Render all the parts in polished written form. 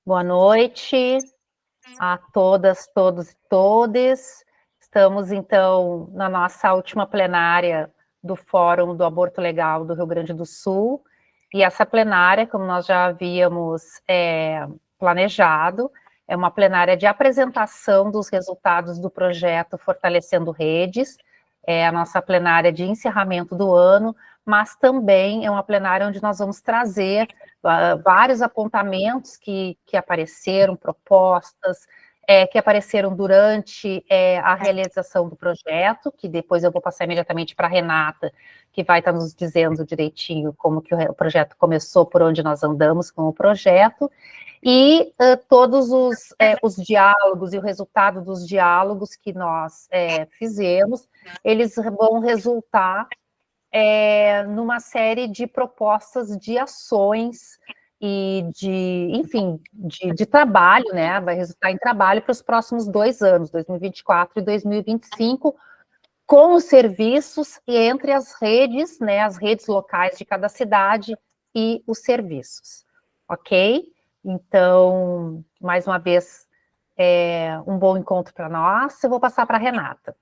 Boa noite a todas, todos e todes. Estamos, então, na nossa última plenária do Fórum do Aborto Legal do Rio Grande do Sul. E essa plenária, como nós já havíamos planejado, é uma plenária de apresentação dos resultados do projeto Fortalecendo Redes, é a nossa plenária de encerramento do ano, mas também é uma plenária onde nós vamos trazer vários apontamentos que apareceram, propostas, que apareceram durante a realização do projeto, que depois eu vou passar imediatamente para a Renata, que vai estar nos dizendo direitinho como que o projeto começou, por onde nós andamos com o projeto, e todos os diálogos e o resultado dos diálogos que nós fizemos, eles vão resultar numa série de propostas de ações e de trabalho, né? Vai resultar em trabalho para os próximos 2 anos, 2024 e 2025, com os serviços e entre as redes, né? As redes locais de cada cidade e os serviços, ok? Então, mais uma vez, um bom encontro para nós. Eu vou passar para a Renata.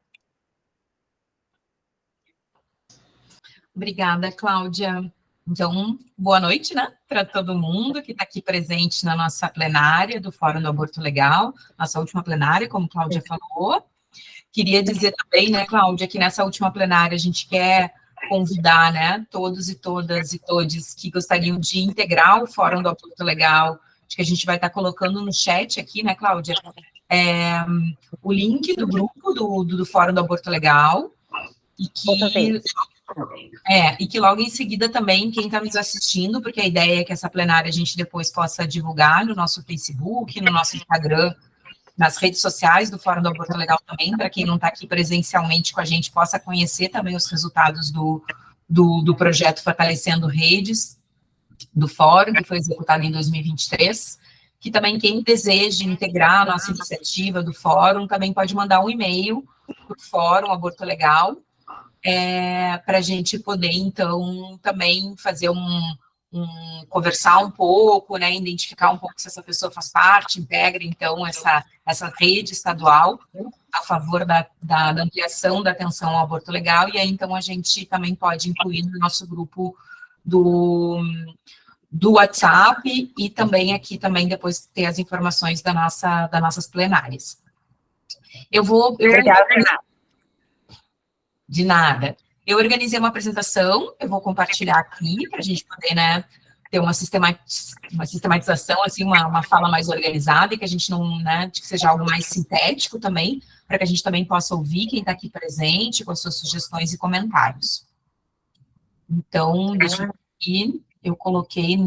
Obrigada, Cláudia. Então, boa noite, né, para todo mundo que está aqui presente na nossa plenária do Fórum do Aborto Legal, nossa última plenária, como a Cláudia falou. Queria dizer também, né, Cláudia, que nessa última plenária a gente quer convidar, né, todos e todas e todes que gostariam de integrar o Fórum do Aborto Legal. Acho que a gente vai estar colocando no chat aqui, né, Cláudia, o link do grupo do Fórum do Aborto Legal, e que logo em seguida também, quem está nos assistindo, porque a ideia é que essa plenária a gente depois possa divulgar no nosso Facebook, no nosso Instagram, nas redes sociais do Fórum do Aborto Legal também, para quem não está aqui presencialmente com a gente, possa conhecer também os resultados do projeto Fortalecendo Redes, do Fórum, que foi executado em 2023, que também quem deseja integrar a nossa iniciativa do Fórum, também pode mandar um e-mail para o Fórum Aborto Legal, para a gente poder, então, também fazer conversar um pouco, né, identificar um pouco se essa pessoa faz parte, integra, então, essa rede estadual a favor da ampliação da atenção ao aborto legal, e aí, então, a gente também pode incluir no nosso grupo do WhatsApp, e também aqui, também, depois ter as informações das nossas plenárias. Obrigada, Renata. De nada. Eu organizei uma apresentação, eu vou compartilhar aqui, para a gente poder, né, ter uma sistematização, assim, uma fala mais organizada, e que a gente não, né, que seja algo mais sintético também, para que a gente também possa ouvir quem está aqui presente, com as suas sugestões e comentários. Então, deixa eu ver aqui, eu coloquei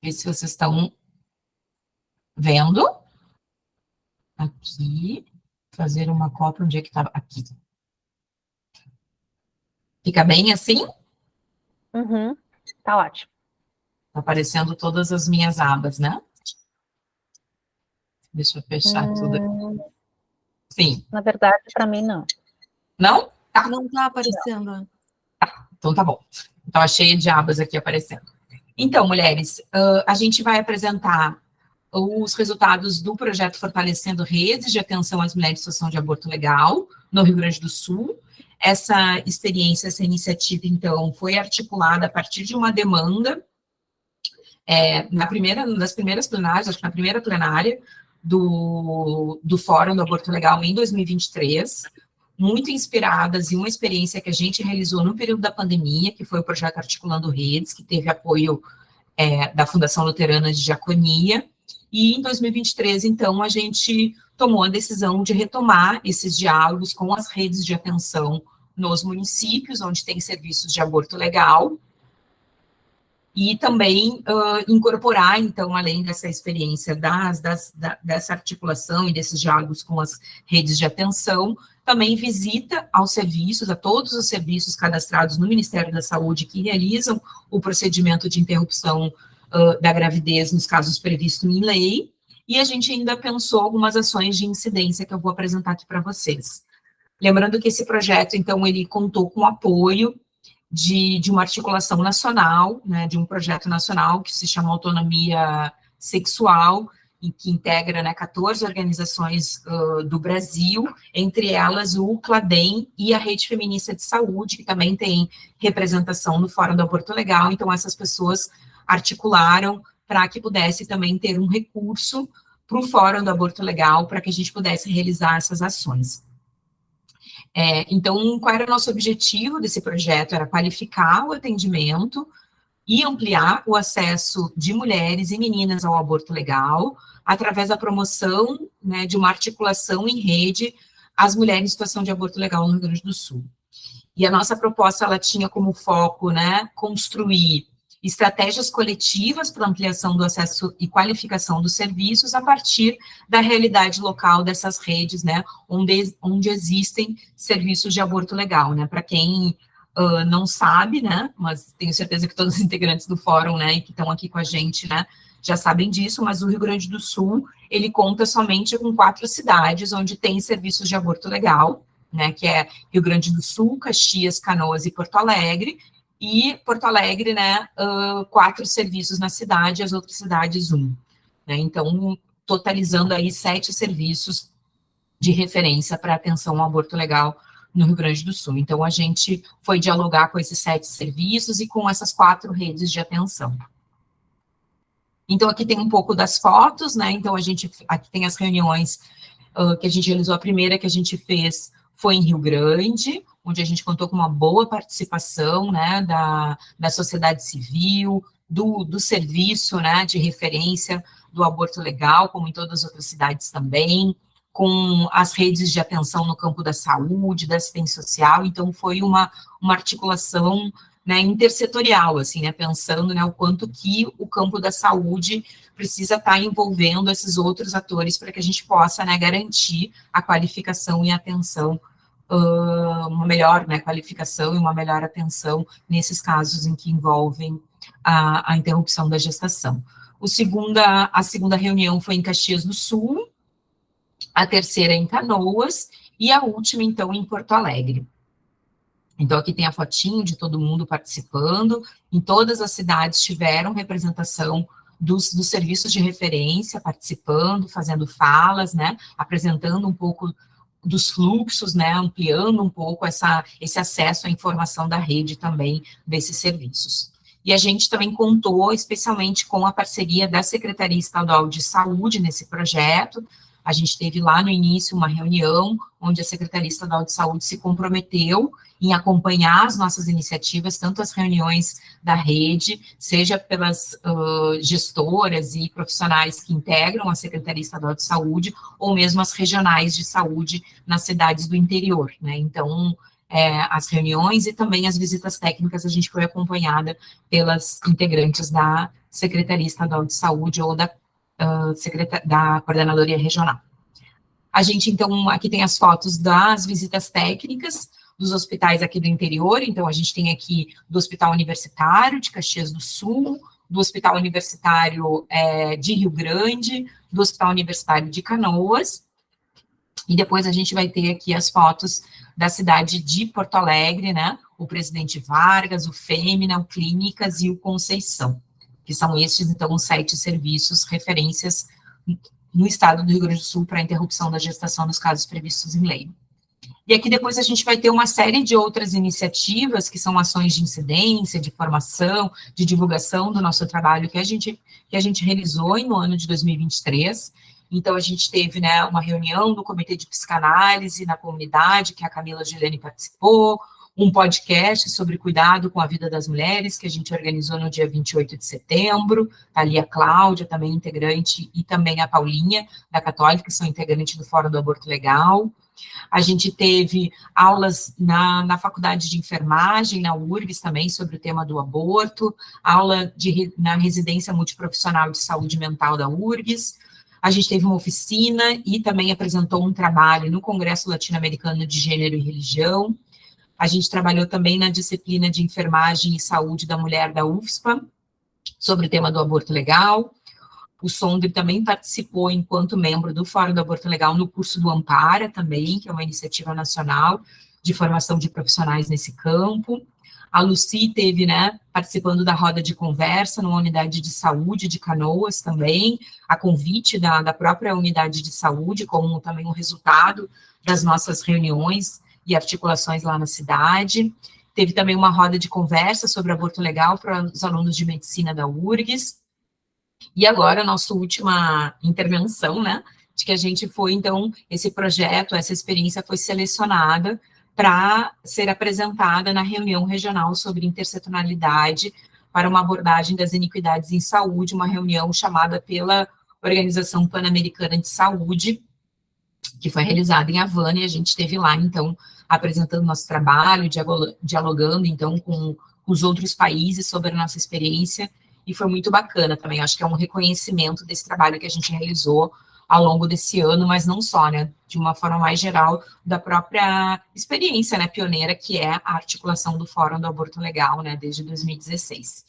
ver se vocês estão vendo. Aqui. Fazer uma cópia, onde é que estava? Aqui. Fica bem assim? Uhum, tá ótimo. Tá aparecendo todas as minhas abas, né? Deixa eu fechar tudo aqui. Sim. Na verdade, para mim, não. Não? Tá. Não tá aparecendo. Tá, então tá bom. Estava cheia de abas aqui aparecendo. Então, mulheres, a gente vai apresentar os resultados do projeto Fortalecendo Redes de Atenção às Mulheres em Situação de Aborto Legal, no Rio Grande do Sul. Essa experiência, essa iniciativa, então, foi articulada a partir de uma demanda, nas primeiras plenárias, acho que na primeira plenária do Fórum do Aborto Legal em 2023, muito inspiradas em uma experiência que a gente realizou no período da pandemia, que foi o projeto Articulando Redes, que teve apoio da Fundação Luterana de Diaconia. E em 2023, então, a gente tomou a decisão de retomar esses diálogos com as redes de atenção nos municípios, onde tem serviços de aborto legal, e também incorporar, então, além dessa experiência dessa articulação e desses diálogos com as redes de atenção, também visita aos serviços, a todos os serviços cadastrados no Ministério da Saúde que realizam o procedimento de interrupção da gravidez nos casos previstos em lei, e a gente ainda pensou algumas ações de incidência que eu vou apresentar aqui para vocês. Lembrando que esse projeto, então, ele contou com apoio de uma articulação nacional, né, de um projeto nacional que se chama Autonomia Sexual, e que integra, né, 14 organizações do Brasil, entre elas o CLADEM e a Rede Feminista de Saúde, que também tem representação no Fórum do Aborto Legal. Então, essas pessoas articularam para que pudesse também ter um recurso para o Fórum do Aborto Legal, para que a gente pudesse realizar essas ações. Então, qual era o nosso objetivo desse projeto? Era qualificar o atendimento e ampliar o acesso de mulheres e meninas ao aborto legal, através da promoção, né, de uma articulação em rede às mulheres em situação de aborto legal no Rio Grande do Sul. E a nossa proposta, ela tinha como foco, né, construir estratégias coletivas para ampliação do acesso e qualificação dos serviços a partir da realidade local dessas redes, né, onde existem serviços de aborto legal, né, para quem não sabe, né, mas tenho certeza que todos os integrantes do fórum, né, e que estão aqui com a gente, né, já sabem disso, mas o Rio Grande do Sul, ele conta somente com 4 cidades onde tem serviços de aborto legal, né, que é Rio Grande do Sul, Caxias, Canoas e Porto Alegre, e Porto Alegre, né, 4 serviços na cidade, as outras cidades 1, né, então, totalizando aí 7 serviços de referência para atenção ao aborto legal no Rio Grande do Sul. Então, a gente foi dialogar com esses 7 serviços e com essas 4 redes de atenção. Então, aqui tem um pouco das fotos, né, então aqui tem as reuniões que a gente realizou. A primeira que a gente fez foi em Rio Grande, onde a gente contou com uma boa participação, né, da sociedade civil, do serviço, né, de referência do aborto legal, como em todas as outras cidades também, com as redes de atenção no campo da saúde, da assistência social. Então, foi uma articulação, né, intersetorial, assim, né, pensando, né, o quanto que o campo da saúde precisa estar envolvendo esses outros atores para que a gente possa, né, garantir a qualificação e atenção, uma melhor, né, qualificação e uma melhor atenção nesses casos em que envolvem a interrupção da gestação. A segunda reunião foi em Caxias do Sul, a terceira em Canoas, e a última, então, em Porto Alegre. Então, aqui tem a fotinho de todo mundo participando, em todas as cidades tiveram representação dos serviços de referência, participando, fazendo falas, né, apresentando um pouco dos fluxos, né, ampliando um pouco esse acesso à informação da rede também desses serviços. E a gente também contou especialmente com a parceria da Secretaria Estadual de Saúde nesse projeto. A gente teve lá no início uma reunião onde a Secretaria Estadual de Saúde se comprometeu em acompanhar as nossas iniciativas, tanto as reuniões da rede, seja pelas gestoras e profissionais que integram a Secretaria Estadual de Saúde, ou mesmo as regionais de saúde nas cidades do interior, né? Então, as reuniões e também as visitas técnicas, a gente foi acompanhada pelas integrantes da Secretaria Estadual de Saúde ou da Coordenadoria Regional. A gente, então, aqui tem as fotos das visitas técnicas dos hospitais aqui do interior. Então, a gente tem aqui do Hospital Universitário de Caxias do Sul, do Hospital Universitário de Rio Grande, do Hospital Universitário de Canoas, e depois a gente vai ter aqui as fotos da cidade de Porto Alegre, né, o Presidente Vargas, o Fêmea, o Clínicas e o Conceição, que são estes, então, os 7 serviços, referências no estado do Rio Grande do Sul para a interrupção da gestação nos casos previstos em lei. E aqui depois a gente vai ter uma série de outras iniciativas, que são ações de incidência, de formação, de divulgação do nosso trabalho que a gente realizou no ano de 2023. Então, a gente teve, né, uma reunião do Comitê de Psicanálise na comunidade, que a Camila Gilene participou, um podcast sobre cuidado com a vida das mulheres, que a gente organizou no dia 28 de setembro, ali a Cláudia, também integrante, e também a Paulinha, da Católica, que são integrantes do Fórum do Aborto Legal. A gente teve aulas na Faculdade de Enfermagem, na URGS também, sobre o tema do aborto, aula na Residência Multiprofissional de Saúde Mental da URGS. A gente teve uma oficina e também apresentou um trabalho no Congresso Latino-Americano de Gênero e Religião. A gente trabalhou também na disciplina de Enfermagem e Saúde da Mulher da UFSPA, sobre o tema do aborto legal. O Sondre também participou enquanto membro do Fórum do Aborto Legal no curso do Ampara também, que é uma iniciativa nacional de formação de profissionais nesse campo. A Lucy teve, né, participando da roda de conversa numa unidade de saúde de Canoas também, a convite da própria unidade de saúde, como também um resultado das nossas reuniões e articulações lá na cidade. Teve também uma roda de conversa sobre aborto legal para os alunos de medicina da URGS. E agora, a nossa última intervenção, né, de que a gente foi, então, esse projeto, essa experiência foi selecionada para ser apresentada na reunião regional sobre intersetorialidade para uma abordagem das iniquidades em saúde, uma reunião chamada pela Organização Pan-Americana de Saúde, que foi realizada em Havana, e a gente esteve lá, então, apresentando nosso trabalho, dialogando, então, com os outros países sobre a nossa experiência, e foi muito bacana também. Acho que é um reconhecimento desse trabalho que a gente realizou ao longo desse ano, mas não só, né, de uma forma mais geral, da própria experiência, né, pioneira, que é a articulação do Fórum do Aborto Legal, né, desde 2016.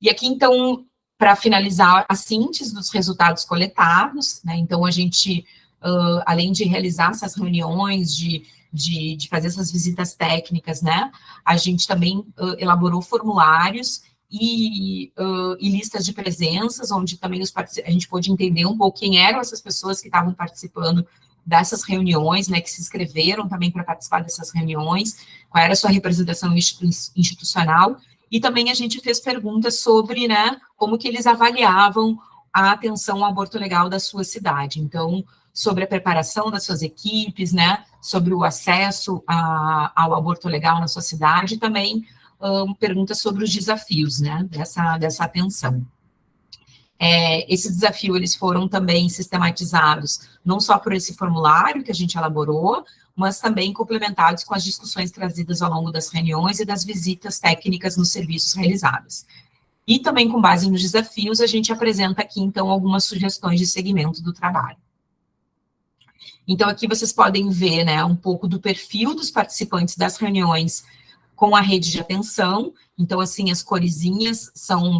E aqui, então, para finalizar, a síntese dos resultados coletados, né, então a gente, além de realizar essas reuniões, de fazer essas visitas técnicas, né, a gente também elaborou formulários e listas de presenças, onde também a gente pôde entender um pouco quem eram essas pessoas que estavam participando dessas reuniões, né, que se inscreveram também para participar dessas reuniões, qual era a sua representação institucional, e também a gente fez perguntas sobre, né, como que eles avaliavam a atenção ao aborto legal da sua cidade. Então, sobre a preparação das suas equipes, né, sobre o acesso ao aborto legal na sua cidade, e também perguntas sobre os desafios, né, dessa atenção. Esse desafio, eles foram também sistematizados, não só por esse formulário que a gente elaborou, mas também complementados com as discussões trazidas ao longo das reuniões e das visitas técnicas nos serviços realizados. E também, com base nos desafios, a gente apresenta aqui, então, algumas sugestões de segmento do trabalho. Então, aqui vocês podem ver, né, um pouco do perfil dos participantes das reuniões com a rede de atenção. Então, assim, as coresinhas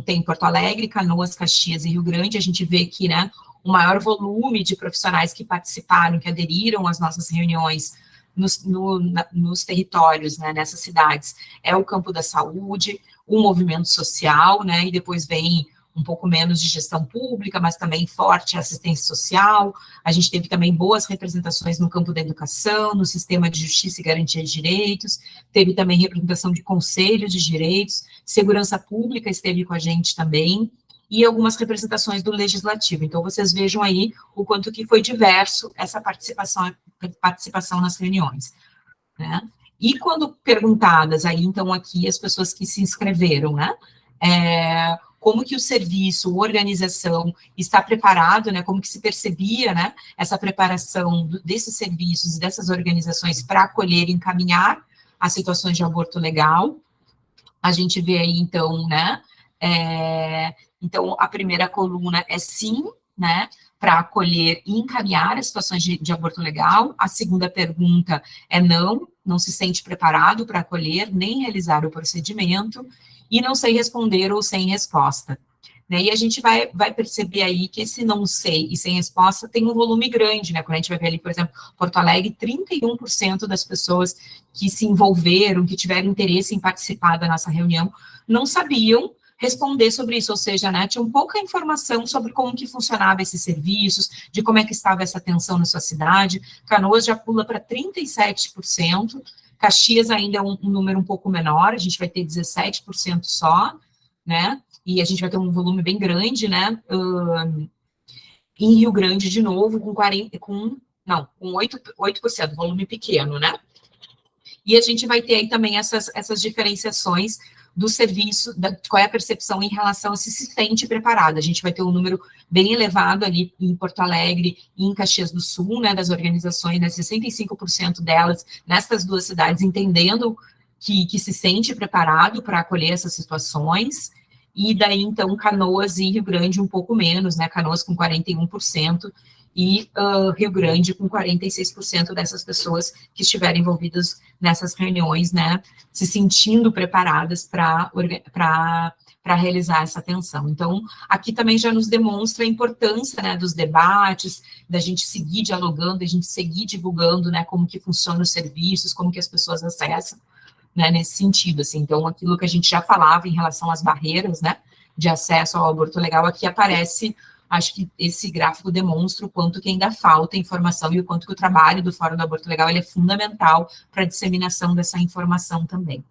tem Porto Alegre, Canoas, Caxias e Rio Grande. A gente vê aqui, né, o maior volume de profissionais que participaram, que aderiram às nossas reuniões nos territórios, né, nessas cidades, é o campo da saúde, o movimento social, né, e depois vem um pouco menos de gestão pública, mas também forte assistência social. A gente teve também boas representações no campo da educação, no sistema de justiça e garantia de direitos, teve também representação de conselho de direitos, segurança pública esteve com a gente também, e algumas representações do legislativo. Então, vocês vejam aí o quanto que foi diverso essa participação nas reuniões, né? E quando perguntadas aí, então, aqui, as pessoas que se inscreveram, né, como que o serviço, a organização está preparado, né, como que se percebia, né, essa preparação desses serviços e dessas organizações para acolher e encaminhar as situações de aborto legal. A gente vê aí, então, né, então, a primeira coluna é sim, né, para acolher e encaminhar as situações de aborto legal. A segunda pergunta é não se sente preparado para acolher nem realizar o procedimento, e não sei responder ou sem resposta. Né? E a gente vai perceber aí que esse não sei e sem resposta tem um volume grande, né? Quando a gente vai ver ali, por exemplo, Porto Alegre, 31% das pessoas que se envolveram, que tiveram interesse em participar da nossa reunião, não sabiam responder sobre isso, ou seja, né, tinham pouca informação sobre como que funcionava esses serviços, de como é que estava essa atenção na sua cidade. Canoas já pula para 37%, Caxias ainda é um número um pouco menor, a gente vai ter 17% só, né, e a gente vai ter um volume bem grande, né, em Rio Grande, de novo, com 8%, volume pequeno, né, e a gente vai ter aí também essas diferenciações do serviço, qual é a percepção em relação a se sente preparado. A gente vai ter um número bem elevado ali em Porto Alegre e em Caxias do Sul, né, das organizações, né, 65% delas nessas duas cidades, entendendo que se sente preparado para acolher essas situações, e daí, então, Canoas e Rio Grande um pouco menos, né, Canoas com 41%, e Rio Grande com 46% dessas pessoas que estiveram envolvidas nessas reuniões, né, se sentindo preparadas para realizar essa atenção. Então, aqui também já nos demonstra a importância, né, dos debates, da gente seguir dialogando, da gente seguir divulgando, né, como que funcionam os serviços, como que as pessoas acessam, né, nesse sentido, assim. Então, aquilo que a gente já falava em relação às barreiras, né, de acesso ao aborto legal, aqui aparece, acho que esse gráfico demonstra o quanto que ainda falta informação e o quanto que o trabalho do Fórum do Aborto Legal ele é fundamental para a disseminação dessa informação também.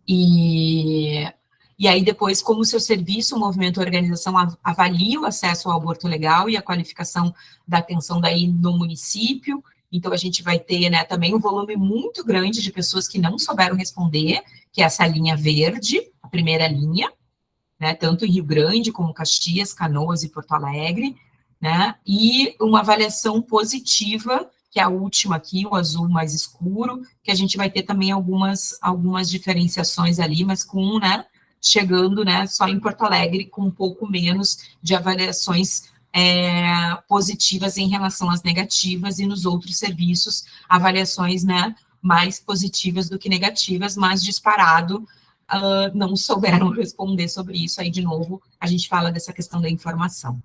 E aí, depois, como o seu serviço, o movimento, a organização avalia o acesso ao aborto legal e a qualificação da atenção daí no município. Então, a gente vai ter, né, também um volume muito grande de pessoas que não souberam responder, que é essa linha verde, a primeira linha, né, tanto em Rio Grande como Caxias, Canoas e Porto Alegre, né, e uma avaliação positiva, que é a última aqui, o azul mais escuro, que a gente vai ter também algumas diferenciações ali, mas com, né, chegando, né, só em Porto Alegre, com um pouco menos de avaliações positivas em relação às negativas, e nos outros serviços, avaliações, né, mais positivas do que negativas, mas disparado, não souberam responder sobre isso. Aí, de novo, a gente fala dessa questão da informação.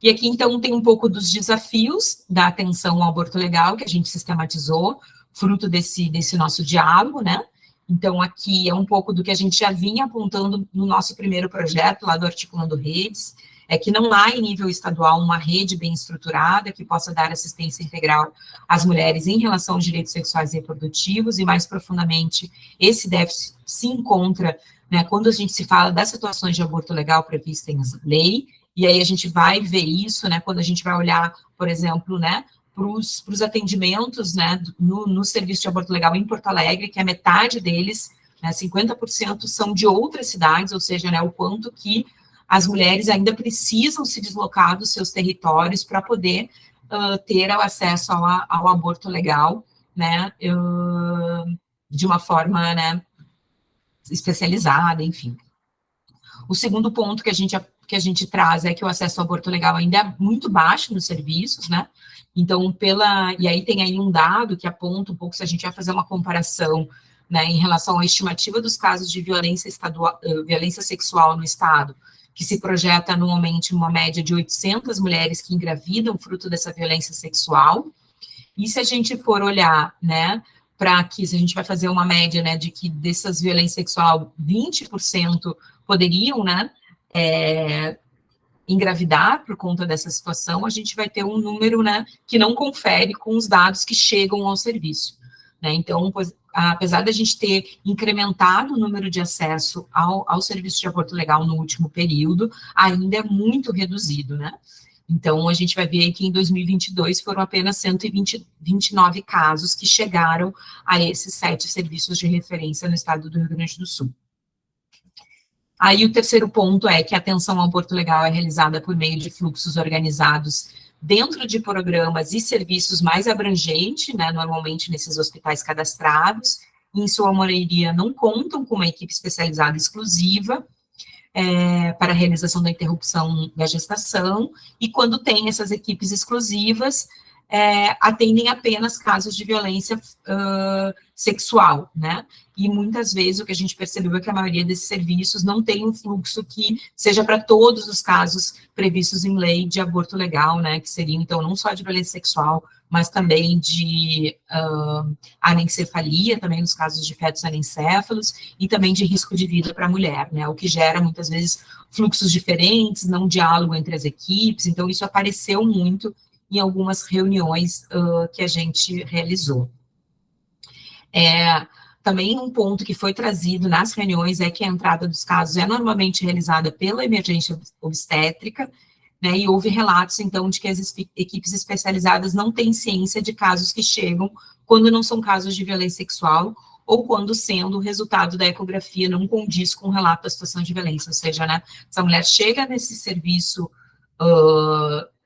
E aqui, então, tem um pouco dos desafios da atenção ao aborto legal, que a gente sistematizou, fruto desse nosso diálogo, né? Então, aqui é um pouco do que a gente já vinha apontando no nosso primeiro projeto, lá do Articulando Redes, é que não há em nível estadual uma rede bem estruturada que possa dar assistência integral às mulheres em relação aos direitos sexuais e reprodutivos, e mais profundamente, esse déficit se encontra, né, quando a gente se fala das situações de aborto legal previstas em lei, e aí a gente vai ver isso, né, quando a gente vai olhar, por exemplo, né, para os atendimentos, né, no serviço de aborto legal em Porto Alegre, que a metade deles, né, 50% são de outras cidades, ou seja, né, o quanto que as mulheres ainda precisam se deslocar dos seus territórios para poder ter acesso ao aborto legal, né, de uma forma, né, especializada, enfim. O segundo ponto que a gente traz é que o acesso ao aborto legal ainda é muito baixo nos serviços, né? Então, e aí tem aí um dado que aponta um pouco, se a gente vai fazer uma comparação, né, em relação à estimativa dos casos de violência sexual no estado, que se projeta anualmente uma média de 800 mulheres que engravidam fruto dessa violência sexual. E se a gente for olhar, né, para que, se a gente vai fazer uma média, né, de que dessas violências sexual, 20% poderiam, né, engravidar por conta dessa situação, a gente vai ter um número, né, que não confere com os dados que chegam ao serviço, né? Então, apesar da gente ter incrementado o número de acesso ao serviço de aborto legal no último período, ainda é muito reduzido, né? Então, a gente vai ver que em 2022 foram apenas 129 casos que chegaram a esses 7 serviços de referência no estado do Rio Grande do Sul. Aí, o terceiro ponto é que a atenção ao aborto legal é realizada por meio de fluxos organizados dentro de programas e serviços mais abrangentes, né, normalmente nesses hospitais cadastrados, em sua maioria não contam com uma equipe especializada exclusiva, para a realização da interrupção da gestação, e quando tem essas equipes exclusivas, atendem apenas casos de violência sexual, né? E muitas vezes o que a gente percebeu é que a maioria desses serviços não tem um fluxo que seja para todos os casos previstos em lei de aborto legal, né? Que seriam, então, não só de violência sexual, mas também de anencefalia, também nos casos de fetos anencéfalos, e também de risco de vida para a mulher, né? O que gera, muitas vezes, fluxos diferentes, não diálogo entre as equipes. Então, isso apareceu muito em algumas reuniões que a gente realizou. Também um ponto que foi trazido nas reuniões é que a entrada dos casos é normalmente realizada pela emergência obstétrica, né, e houve relatos, então, de que as equipes especializadas não têm ciência de casos que chegam quando não são casos de violência sexual, ou quando sendo o resultado da ecografia não condiz com o relato da situação de violência, ou seja, né, essa mulher chega nesse serviço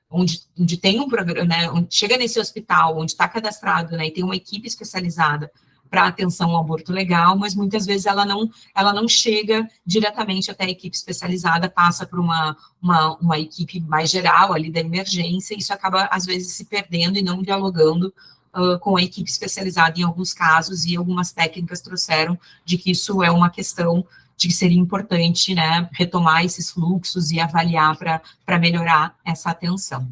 onde tem um programa, né, chega nesse hospital, onde está cadastrado, né, e tem uma equipe especializada para atenção ao aborto legal, mas muitas vezes ela não chega diretamente até a equipe especializada, passa por uma equipe mais geral ali da emergência, e isso acaba, às vezes, se perdendo e não dialogando com a equipe especializada em alguns casos, e algumas técnicas trouxeram de que isso é uma questão de que seria importante, né, retomar esses fluxos e avaliar para melhorar essa atenção.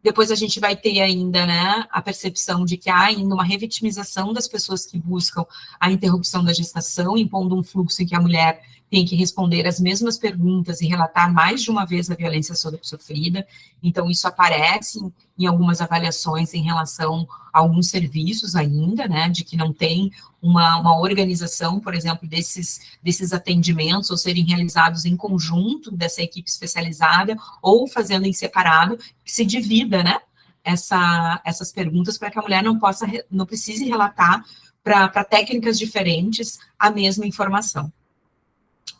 Depois a gente vai ter ainda, né, a percepção de que há ainda uma revitimização das pessoas que buscam a interrupção da gestação, impondo um fluxo em que a mulher tem que responder as mesmas perguntas e relatar mais de uma vez a violência sofrida. Então, isso aparece em algumas avaliações em relação a alguns serviços ainda, né, de que não tem uma organização, por exemplo, desses atendimentos, ou serem realizados em conjunto dessa equipe especializada, ou fazendo em separado, que se divida, né, essas perguntas para que a mulher não precise relatar para técnicas diferentes a mesma informação.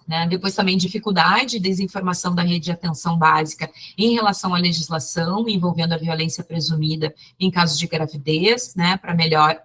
Né? Depois também dificuldade e desinformação da rede de atenção básica em relação à legislação envolvendo a violência presumida em casos de gravidez, né, para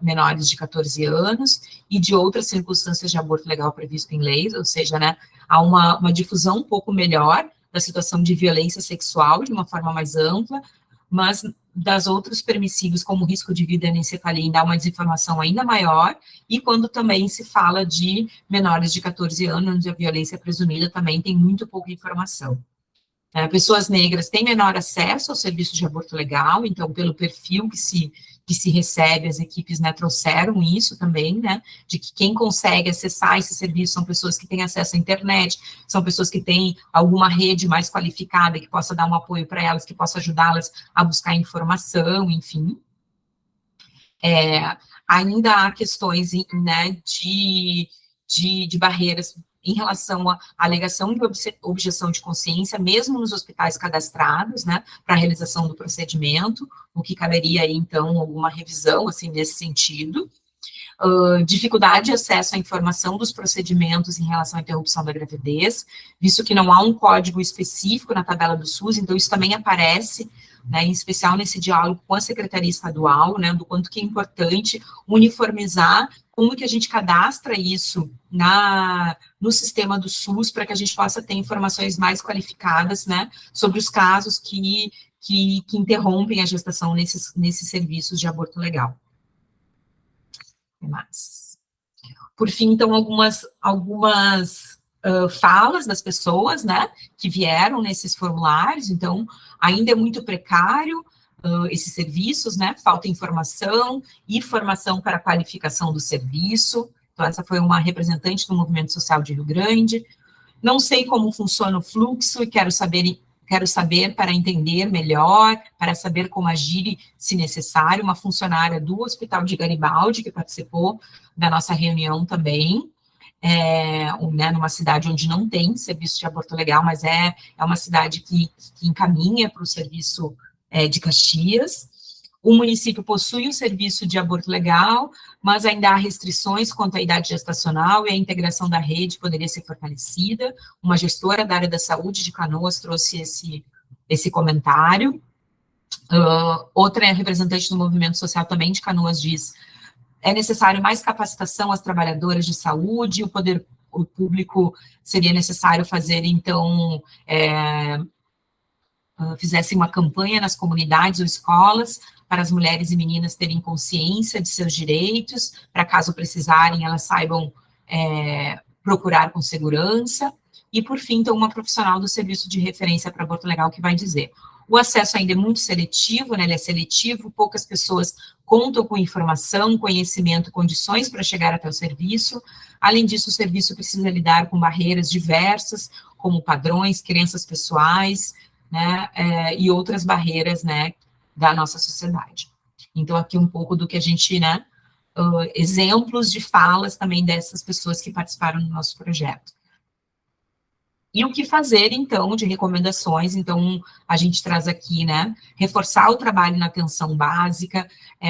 menores de 14 anos e de outras circunstâncias de aborto legal previsto em leis, ou seja, né, há uma difusão um pouco melhor da situação de violência sexual de uma forma mais ampla, mas das outros permissivos, como risco de vida e anencefalia, dá uma desinformação ainda maior, e quando também se fala de menores de 14 anos, onde a violência presumida também tem muito pouca informação. Pessoas negras têm menor acesso ao serviço de aborto legal, então, pelo perfil que se recebe, as equipes, né, trouxeram isso também, né, de que quem consegue acessar esse serviço são pessoas que têm acesso à internet, são pessoas que têm alguma rede mais qualificada, que possa dar um apoio para elas, que possa ajudá-las a buscar informação, enfim. Ainda há questões, né, de barreiras em relação à alegação de objeção de consciência, mesmo nos hospitais cadastrados, né, para a realização do procedimento, o que caberia aí, então, alguma revisão, assim, nesse sentido. Dificuldade de acesso à informação dos procedimentos em relação à interrupção da gravidez, visto que não há um código específico na tabela do SUS, então isso também aparece, né, em especial nesse diálogo com a Secretaria Estadual, né, do quanto que é importante uniformizar como que a gente cadastra isso no sistema do SUS, para que a gente possa ter informações mais qualificadas, né, sobre os casos que interrompem a gestação nesses serviços de aborto legal. Mais. Por fim, então, algumas falas das pessoas, né, que vieram nesses formulários. Então, ainda é muito precário esses serviços, né, falta informação e formação para a qualificação do serviço. Então, essa foi uma representante do Movimento Social de Rio Grande. Não sei como funciona o fluxo e quero saber para entender melhor, para saber como agir se necessário. Uma funcionária do Hospital de Garibaldi, que participou da nossa reunião também, né, numa cidade onde não tem serviço de aborto legal, mas é uma cidade que encaminha para o serviço de Caxias. O município possui um serviço de aborto legal, mas ainda há restrições quanto à idade gestacional e a integração da rede poderia ser fortalecida. Uma gestora da área da saúde de Canoas trouxe esse comentário. Outra representante do movimento social também de Canoas diz: é necessário mais capacitação às trabalhadoras de saúde, o público seria necessário fazer, então, fizesse uma campanha nas comunidades ou escolas para as mulheres e meninas terem consciência de seus direitos, para caso precisarem, elas saibam procurar com segurança. E, por fim, então, uma profissional do serviço de referência para aborto legal que vai dizer: o acesso ainda é muito seletivo, né, ele é seletivo, poucas pessoas contam com informação, conhecimento, condições para chegar até o serviço. Além disso, o serviço precisa lidar com barreiras diversas, como padrões, crenças pessoais, né, e outras barreiras, né, da nossa sociedade. Então, aqui um pouco do que a gente, né, exemplos de falas também dessas pessoas que participaram do nosso projeto. E o que fazer, então, de recomendações? Então, a gente traz aqui, né, reforçar o trabalho na atenção básica,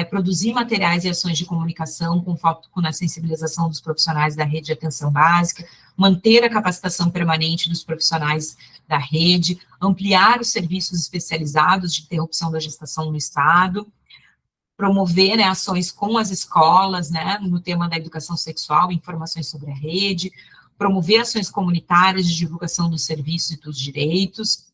produzir materiais e ações de comunicação com foco na sensibilização dos profissionais da rede de atenção básica, manter a capacitação permanente dos profissionais da rede, ampliar os serviços especializados de interrupção da gestação no Estado, promover, né, ações com as escolas, né, no tema da educação sexual, informações sobre a rede, promover ações comunitárias de divulgação dos serviços e dos direitos.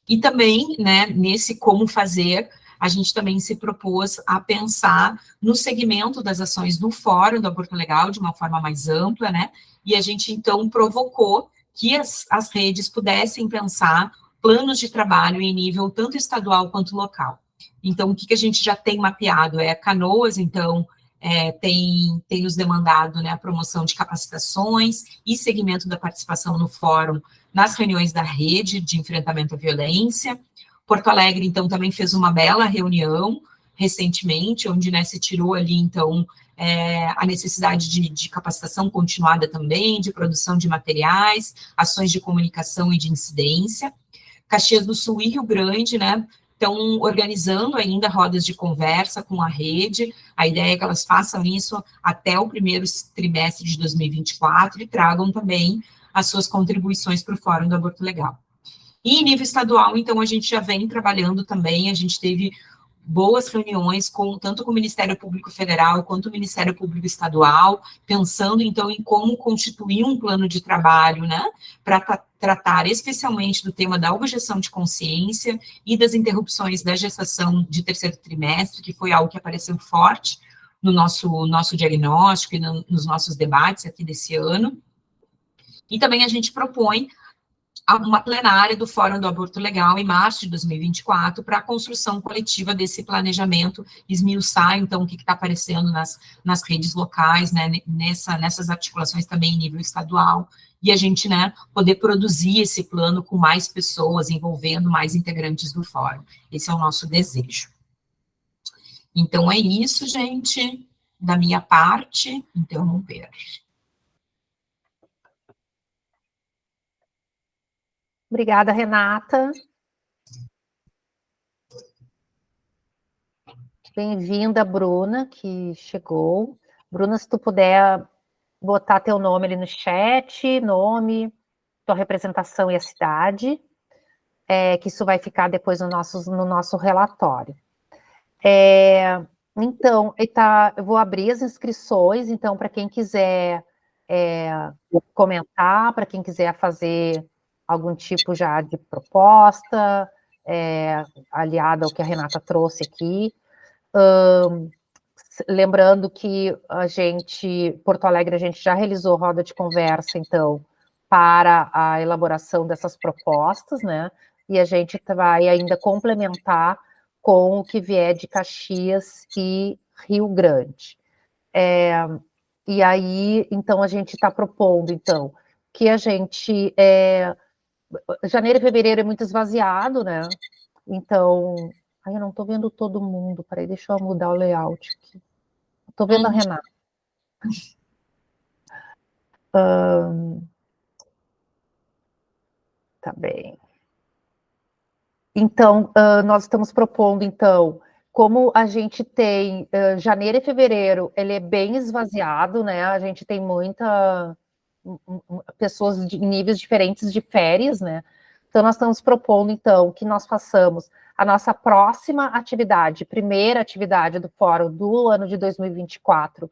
E também, né, nesse como fazer, a gente também se propôs a pensar no segmento das ações do Fórum do Aborto Legal de uma forma mais ampla, né, e a gente, então, provocou que as redes pudessem pensar planos de trabalho em nível tanto estadual quanto local. Então, o que a gente já tem mapeado é Canoas, então, tem nos demandado, né, a promoção de capacitações e segmento da participação no fórum nas reuniões da rede de enfrentamento à violência. Porto Alegre, então, também fez uma bela reunião recentemente, onde, né, se tirou ali, então, a necessidade de capacitação continuada também, de produção de materiais, ações de comunicação e de incidência. Caxias do Sul e Rio Grande, né, estão organizando ainda rodas de conversa com a rede. A ideia é que elas façam isso até o primeiro trimestre de 2024 e tragam também as suas contribuições para o Fórum do Aborto Legal. E em nível estadual, então, a gente já vem trabalhando também, a gente teve boas reuniões tanto com o Ministério Público Federal quanto o Ministério Público Estadual, pensando, então, em como constituir um plano de trabalho, né, para tratar especialmente do tema da objeção de consciência e das interrupções da gestação de terceiro trimestre, que foi algo que apareceu forte no nosso diagnóstico e nos nossos debates aqui desse ano. E também a gente propõe uma plenária do Fórum do Aborto Legal em março de 2024 para a construção coletiva desse planejamento, esmiuçar, então, o que está aparecendo nas redes locais, né, nessas articulações também em nível estadual, e a gente, né, poder produzir esse plano com mais pessoas, envolvendo mais integrantes do fórum. Esse é o nosso desejo. Então, é isso, gente, da minha parte, interromper. Obrigada, Renata. Bem-vinda, Bruna, que chegou. Bruna, se tu puder botar teu nome ali no chat, nome, tua representação e a cidade, que isso vai ficar depois no nosso relatório. Então, eu vou abrir as inscrições, então, para quem quiser comentar, para quem quiser fazer algum tipo já de proposta, aliada ao que a Renata trouxe aqui. Lembrando que Porto Alegre, a gente já realizou roda de conversa, então, para a elaboração dessas propostas, né? E a gente vai ainda complementar com o que vier de Caxias e Rio Grande. E aí, então, a gente está propondo, então, que a gente... janeiro e fevereiro é muito esvaziado, né? Então... Ai, eu não estou vendo todo mundo. Peraí, deixa eu mudar o layout aqui. Estou vendo a Renata. Tá bem. Então, nós estamos propondo, então, como a gente tem janeiro e fevereiro, ele é bem esvaziado, né? A gente tem pessoas de níveis diferentes de férias, né? Então, nós estamos propondo, então, que nós façamos a nossa próxima atividade, primeira atividade do Fórum do ano de 2024,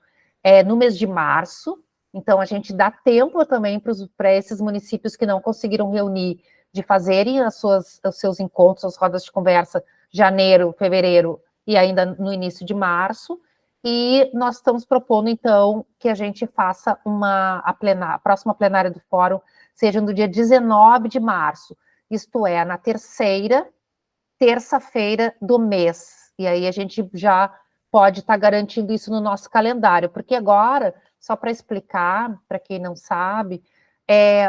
no mês de março. Então, a gente dá tempo também para esses municípios que não conseguiram reunir, de fazerem os seus encontros, as rodas de conversa, janeiro, fevereiro e ainda no início de março. E nós estamos propondo, então, que a gente faça a próxima plenária do Fórum seja no dia 19 de março, isto é, na terça-feira do mês. E aí a gente já pode estar garantindo isso no nosso calendário, porque agora, só para explicar, para quem não sabe,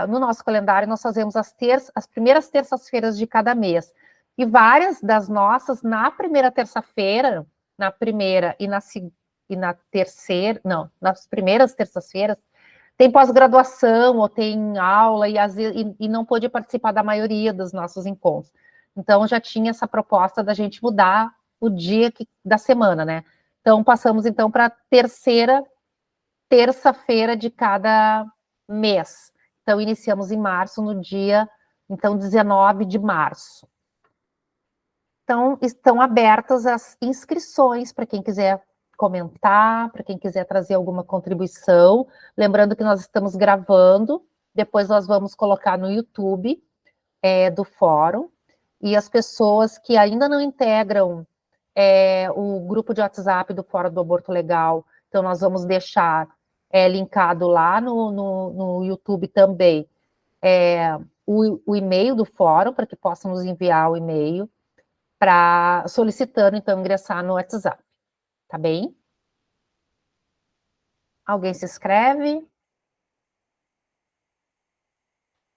no nosso calendário nós fazemos as primeiras terças-feiras de cada mês. E várias das nossas, na primeira terça-feira, na primeira e na terceira, não, nas primeiras terças-feiras, tem pós-graduação ou tem aula e não pôde participar da maioria dos nossos encontros. Então, já tinha essa proposta da gente mudar o dia da semana, né? Então, passamos, então, para a terceira terça-feira de cada mês. Então, iniciamos em março, no dia, então, 19 de março. Então, estão abertas as inscrições para quem quiser comentar, para quem quiser trazer alguma contribuição. Lembrando que nós estamos gravando, depois nós vamos colocar no YouTube do fórum, e as pessoas que ainda não integram o grupo de WhatsApp do Fórum do Aborto Legal, então nós vamos deixar linkado lá no YouTube também o e-mail do fórum, para que possam nos enviar o e-mail, solicitando, então, ingressar no WhatsApp. Tá bem? Alguém se inscreve?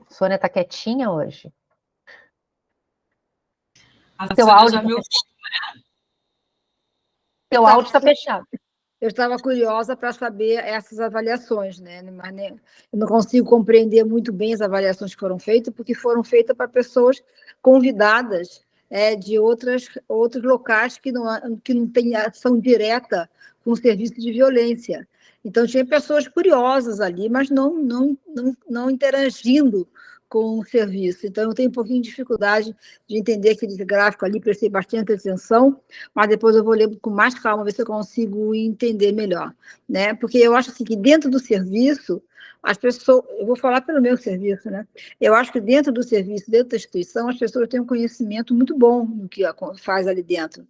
Sônia está quietinha hoje. Seu áudio está fechado. Seu áudio está fechado. Eu estava curiosa para saber essas avaliações, né? Mas eu não consigo compreender muito bem as avaliações que foram feitas, porque foram feitas para pessoas convidadas de outros locais que não têm ação direta com o serviço de violência. Então, tinha pessoas curiosas ali, mas não interagindo com o serviço. Então, eu tenho um pouquinho de dificuldade de entender aquele gráfico ali, prestei bastante atenção, mas depois eu vou ler com mais calma, ver se eu consigo entender melhor, né? Porque eu acho assim, que dentro do serviço, as pessoas, eu vou falar pelo meu serviço, né? Eu acho que dentro do serviço, dentro da instituição, as pessoas têm um conhecimento muito bom do que faz ali dentro.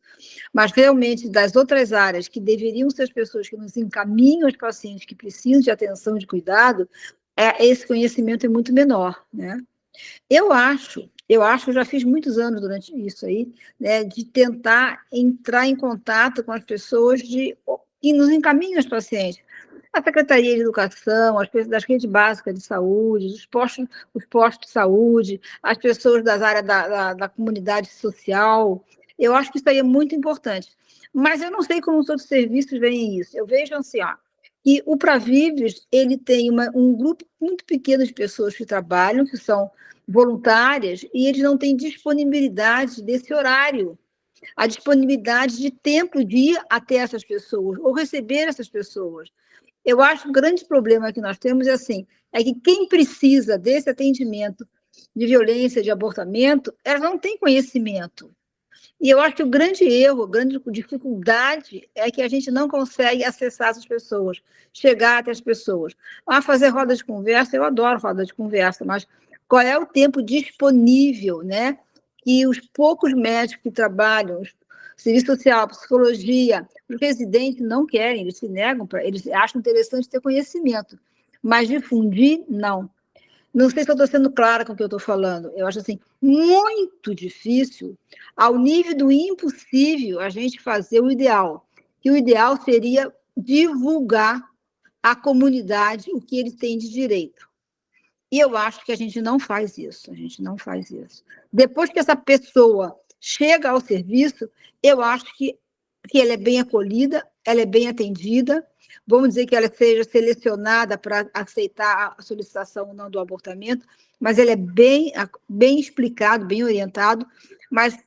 Mas, realmente, das outras áreas que deveriam ser as pessoas que nos encaminham os pacientes que precisam de atenção, de cuidado, esse conhecimento é muito menor, né? Eu acho, eu já fiz muitos anos durante isso aí, né, de tentar entrar em contato com as pessoas que nos encaminham os pacientes. A Secretaria de Educação, as pessoas das redes básicas de saúde, os postos de saúde, as pessoas das áreas da comunidade social. Eu acho que isso aí é muito importante. Mas eu não sei como os outros serviços veem isso. Eu vejo assim, e o Pravives, ele tem um grupo muito pequeno de pessoas que trabalham, que são voluntárias, e eles não têm disponibilidade desse horário, a disponibilidade de tempo de ir até essas pessoas, ou receber essas pessoas. Eu acho que o grande problema que nós temos é que quem precisa desse atendimento de violência, de abortamento, elas não têm conhecimento. E eu acho que o grande erro, a grande dificuldade é que a gente não consegue acessar essas pessoas, chegar até as pessoas. Fazer roda de conversa, eu adoro roda de conversa, mas qual é o tempo disponível, né? E os poucos médicos que trabalham, serviço social, psicologia, os residentes não querem, eles se negam, eles acham interessante ter conhecimento, mas difundir, não. Não sei se eu estou sendo clara com o que eu estou falando. Eu acho assim, muito difícil, ao nível do impossível, a gente fazer o ideal. E o ideal seria divulgar à comunidade o que eles têm de direito. E eu acho que a gente não faz isso. Depois que essa pessoa chega ao serviço, eu acho que ela é bem acolhida, ela é bem atendida, vamos dizer que ela seja selecionada para aceitar a solicitação ou não do abortamento, mas ele é bem explicado, bem orientado, mas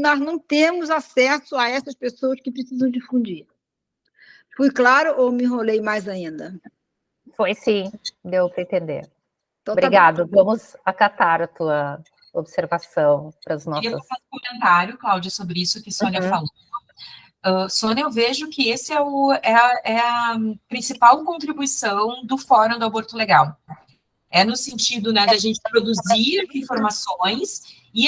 nós não temos acesso a essas pessoas que precisam difundir. Fui claro ou me enrolei mais ainda? Foi sim, deu para entender. Então, obrigado, vamos acatar a tua observação para as nossas... Eu queria fazer um comentário, Cláudia, sobre isso que a Sônia falou. Sônia, eu vejo que esse é a principal contribuição do Fórum do Aborto Legal. É no sentido, né, da gente produzir informações e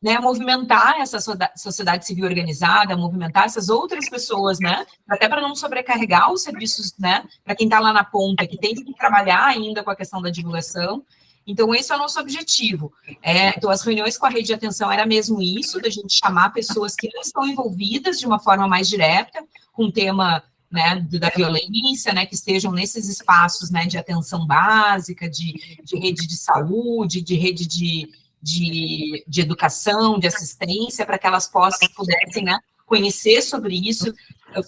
né, movimentar essa sociedade civil organizada, movimentar essas outras pessoas, né, até para não sobrecarregar os serviços, né, para quem está lá na ponta, que tem que trabalhar ainda com a questão da divulgação. Então, esse é o nosso objetivo. Então, as reuniões com a rede de atenção era mesmo isso, da gente chamar pessoas que não estão envolvidas de uma forma mais direta com o tema, né, da violência, né, que estejam nesses espaços, né, de atenção básica, de rede de saúde, de rede de educação, de assistência, para que elas pudessem, né, conhecer sobre isso,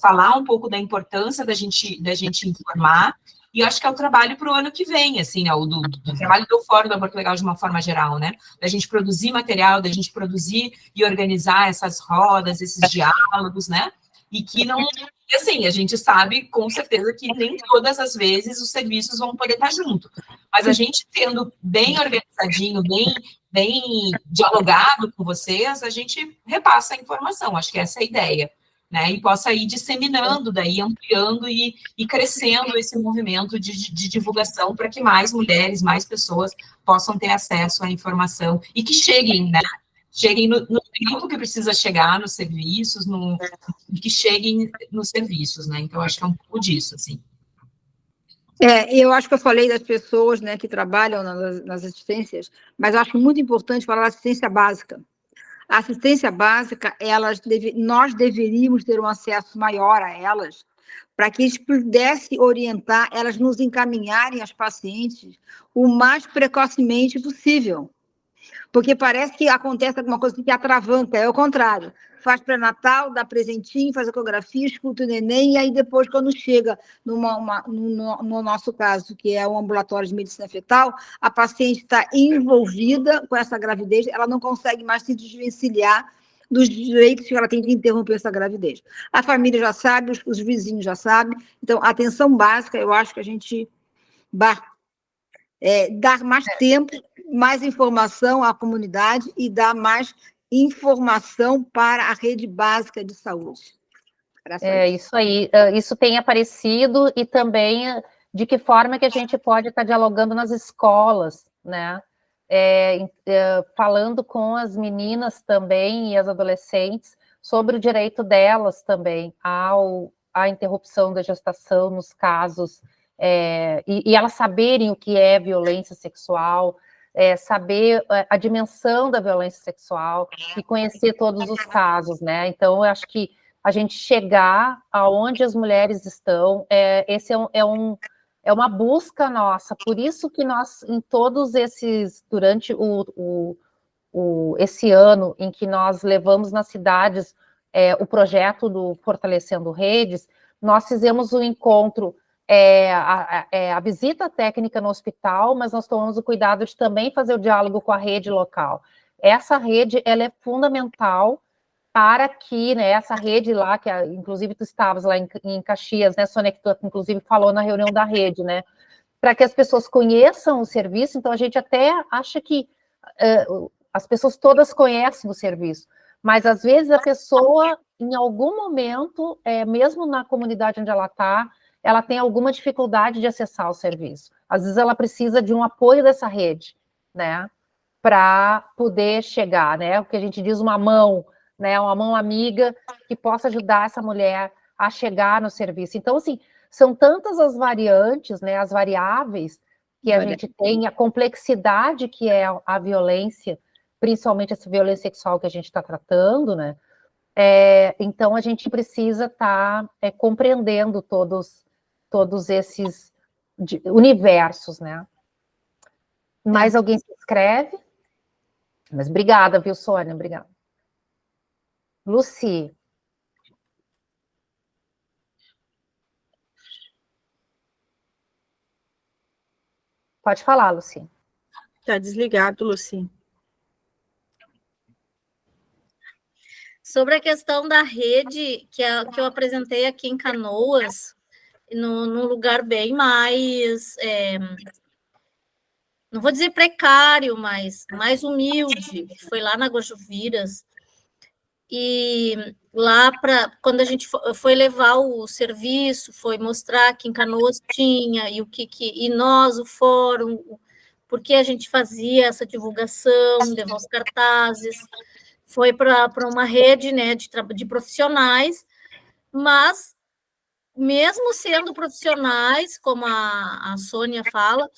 falar um pouco da importância da gente informar. E eu acho que é o trabalho para o ano que vem, assim, né, do trabalho do Fórum do Aborto Legal de uma forma geral, né, da gente produzir material, da gente produzir e organizar essas rodas, esses diálogos, né, e que não, assim, a gente sabe com certeza que nem todas as vezes os serviços vão poder estar junto, mas a gente tendo bem organizadinho, bem dialogado com vocês, a gente repassa a informação, acho que essa é a ideia. Né, e possa ir disseminando, daí ampliando e crescendo esse movimento de divulgação para que mais mulheres, mais pessoas possam ter acesso à informação e que cheguem, né, cheguem no tempo que precisa chegar nos serviços, que cheguem nos serviços, né, então acho que é um pouco disso, assim. Eu acho que eu falei das pessoas, né, que trabalham nas assistências, mas eu acho muito importante falar da assistência básica. A assistência básica, nós deveríamos ter um acesso maior a elas, para que a gente pudesse orientar, elas nos encaminharem as pacientes o mais precocemente possível. Porque parece que acontece alguma coisa que atravanca, é o contrário. Faz pré-natal, dá presentinho, faz ecografia, escuta o neném, e aí depois, quando chega no nosso caso, que é o ambulatório de medicina fetal, a paciente está envolvida com essa gravidez, ela não consegue mais se desvencilhar dos direitos que ela tem de interromper essa gravidez. A família já sabe, os vizinhos já sabem, então, a atenção básica, eu acho que a gente dar mais tempo, mais informação à comunidade e dar mais informação para a rede básica de saúde. Isso aí, isso tem aparecido e também de que forma que a gente pode estar dialogando nas escolas, né? Falando com as meninas também e as adolescentes sobre o direito delas também à interrupção da gestação nos casos, e elas saberem o que é violência sexual, saber a dimensão da violência sexual e conhecer todos os casos, né? Então, eu acho que a gente chegar aonde as mulheres estão, esse é uma busca nossa, por isso que nós, em todos esses, durante esse ano em que nós levamos nas cidades o projeto do Fortalecendo Redes, nós fizemos um encontro, a visita técnica no hospital, mas nós tomamos o cuidado de também fazer o diálogo com a rede local. Essa rede, ela é fundamental para que, né, essa rede lá, que inclusive tu estavas lá em Caxias, né, Sônia, que tu inclusive falou na reunião da rede, né, para que as pessoas conheçam o serviço. Então a gente até acha que as pessoas todas conhecem o serviço, mas às vezes a pessoa, em algum momento, mesmo na comunidade onde ela tem alguma dificuldade de acessar o serviço. Às vezes ela precisa de um apoio dessa rede, né, para poder chegar, né, o que a gente diz uma mão amiga que possa ajudar essa mulher a chegar no serviço. Então, assim, são tantas as variantes, né, as variáveis que a gente tem, a complexidade que é a violência, principalmente essa violência sexual que a gente está tratando, né? Então, a gente precisa estar compreendendo todos esses universos, né? Mais alguém se inscreve? Mas obrigada, viu, Sônia? Obrigada. Lucy. Pode falar, Lucy. Está desligado, Lucy. Sobre a questão da rede, que eu apresentei aqui em Canoas, num lugar bem mais, não vou dizer precário, mas mais humilde, que foi lá na Guajuviras. E lá, quando a gente foi levar o serviço, foi mostrar que em Canoas tinha, e e nós, o fórum, por que a gente fazia essa divulgação, levar os cartazes, foi para uma rede, né, de profissionais, mas mesmo sendo profissionais, como a Sônia fala,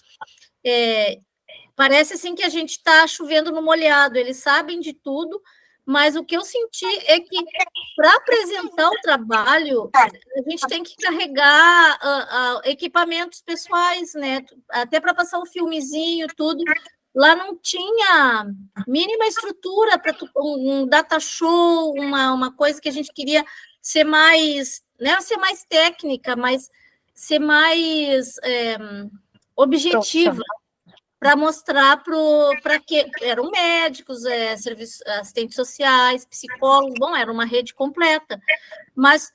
parece assim que a gente está chovendo no molhado, eles sabem de tudo, mas o que eu senti é que, para apresentar o trabalho, a gente tem que carregar equipamentos pessoais, né? Até para passar um filmezinho, tudo. Lá não tinha mínima estrutura para um data show, uma coisa que a gente queria ser mais, não ser mais técnica, mas ser mais objetiva, para mostrar para que eram médicos, assistentes sociais, psicólogos, bom, era uma rede completa. Mas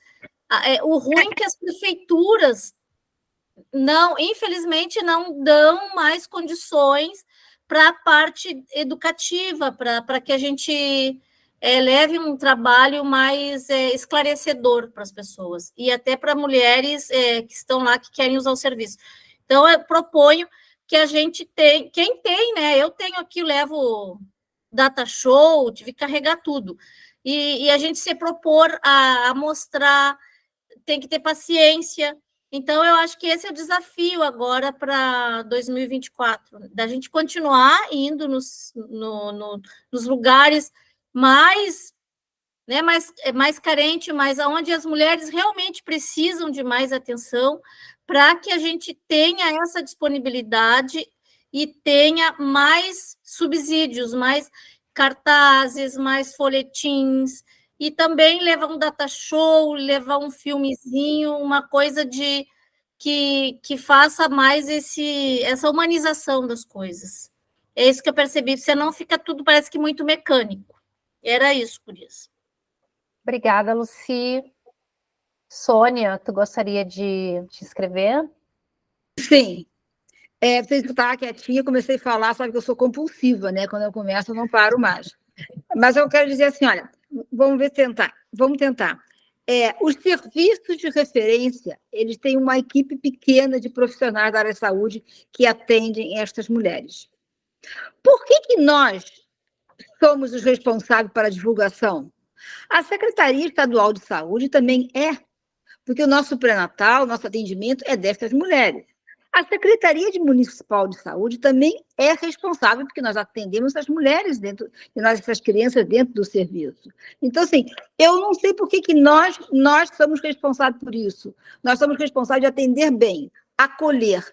o ruim é que as prefeituras infelizmente, não dão mais condições para a parte educativa, para que a gente leve um trabalho mais esclarecedor para as pessoas, e até para mulheres que estão lá, que querem usar o serviço. Então, eu proponho que a gente tem, quem tem, né? Eu tenho aqui, levo data show, tive que carregar tudo. E a gente se propor a mostrar, tem que ter paciência, Então, eu acho que esse é o desafio agora para 2024, da gente continuar indo nos lugares mais, né, mais carente, mas onde as mulheres realmente precisam de mais atenção, para que a gente tenha essa disponibilidade e tenha mais subsídios, mais cartazes, mais folhetins, e também levar um data show, levar um filmezinho, uma coisa que faça mais essa humanização das coisas. É isso que eu percebi, senão fica tudo, parece que muito mecânico. Era isso, por isso. Obrigada, Lucy. Sônia, tu gostaria de escrever? Sim. Você estava quietinha, comecei a falar, sabe que eu sou compulsiva, né? Quando eu começo, eu não paro mais. Mas eu quero dizer assim, olha, vamos tentar. Os serviços de referência, eles têm uma equipe pequena de profissionais da área de saúde que atendem estas mulheres. Por que nós somos os responsáveis para a divulgação? A Secretaria Estadual de Saúde também porque o nosso pré-natal, o nosso atendimento é dessas mulheres. A Secretaria Municipal de Saúde também é responsável, porque nós atendemos as mulheres essas crianças dentro do serviço. Então, assim, eu não sei por que nós somos responsáveis por isso. Nós somos responsáveis de atender bem, acolher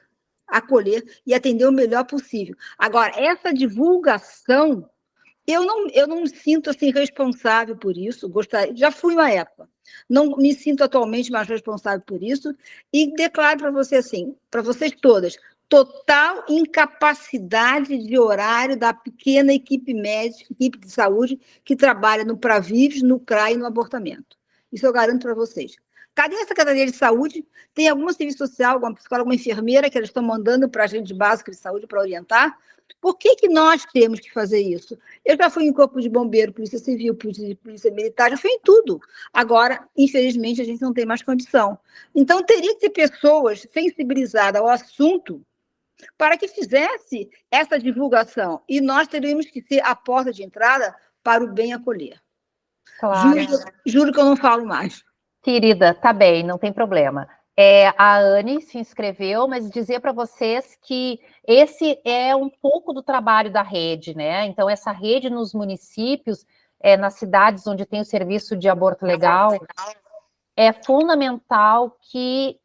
e atender o melhor possível. Agora, essa divulgação, eu não me sinto assim responsável por isso. Já fui uma época. Não me sinto atualmente mais responsável por isso e declaro para você assim, para vocês todas, total incapacidade de horário da pequena equipe médica, equipe de saúde que trabalha no Pravives, no CRA e no abortamento. Isso eu garanto para vocês. Cadê a Secretaria de Saúde? Tem algum serviço social, alguma psicóloga, alguma enfermeira que eles estão mandando para a gente básica de saúde para orientar? Por que nós temos que fazer isso? Eu já fui em corpo de bombeiro, polícia civil, polícia militar, já fui em tudo. Agora, infelizmente, a gente não tem mais condição. Então, teria que ter pessoas sensibilizadas ao assunto para que fizesse essa divulgação. E nós teríamos que ser a porta de entrada para o bem acolher. Claro. Juro que eu não falo mais. Querida, tá bem, não tem problema. A Anne se inscreveu, mas dizer para vocês que esse é um pouco do trabalho da rede, né? Então, essa rede nos municípios, nas cidades onde tem o serviço de aborto legal, é fundamental que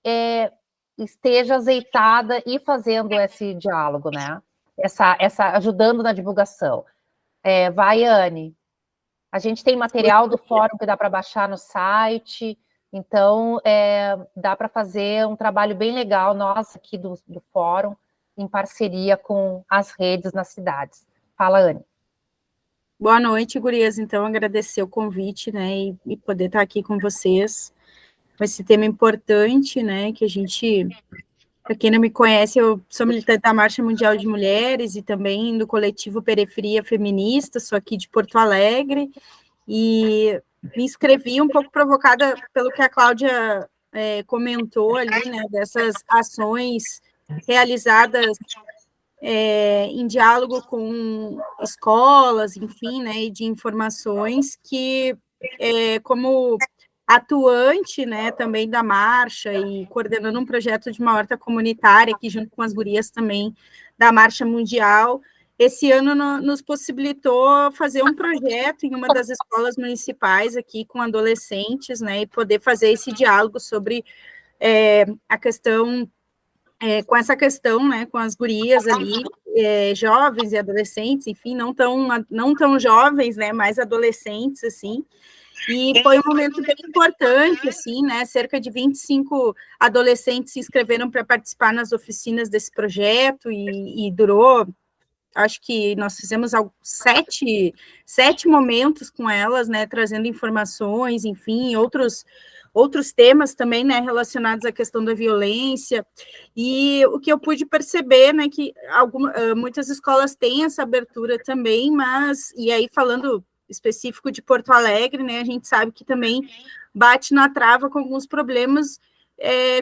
esteja azeitada e fazendo esse diálogo, né? Ajudando na divulgação. Vai, Anne. A gente tem material do fórum que dá para baixar no site. Então, dá para fazer um trabalho bem legal, nós aqui do fórum, em parceria com as redes nas cidades. Fala, Anne. Boa noite, gurias. Então, agradecer o convite, né, e poder estar aqui com vocês, com esse tema importante, né, que a gente, para quem não me conhece, eu sou militante da Marcha Mundial de Mulheres e também do coletivo Periferia Feminista, sou aqui de Porto Alegre, e me inscrevi um pouco provocada pelo que a Cláudia comentou ali, né, dessas ações realizadas em diálogo com escolas, enfim, né, e de informações que, como atuante, né, também da marcha e coordenando um projeto de uma horta comunitária aqui junto com as gurias também da Marcha Mundial, esse ano nos possibilitou fazer um projeto em uma das escolas municipais aqui com adolescentes, né, e poder fazer esse diálogo sobre a questão, com essa questão, né, com as gurias ali, jovens e adolescentes, enfim, não tão jovens, né, mais adolescentes, assim, e foi um momento bem importante, assim, né, cerca de 25 adolescentes se inscreveram para participar nas oficinas desse projeto e durou, acho que nós fizemos 7 momentos com elas, né, trazendo informações, enfim, outros temas também, né, relacionados à questão da violência, e o que eu pude perceber, né, que muitas escolas têm essa abertura também, mas, e aí falando específico de Porto Alegre, né, a gente sabe que também bate na trava com alguns problemas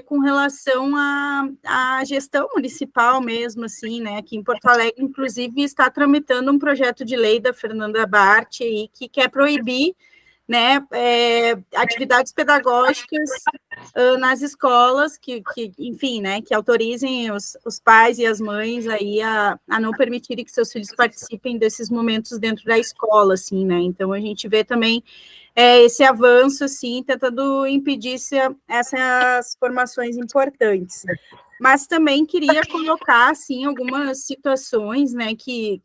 com relação à gestão municipal mesmo, assim, né, aqui em Porto Alegre, inclusive, está tramitando um projeto de lei da Fernanda Bart aí, que quer proibir, né, atividades pedagógicas nas escolas que, enfim, né, que autorizem os pais e as mães aí a não permitirem que seus filhos participem desses momentos dentro da escola, assim, né, então a gente vê também esse avanço, assim, tentando impedir essas formações importantes. Mas também queria colocar, assim, algumas situações, né, que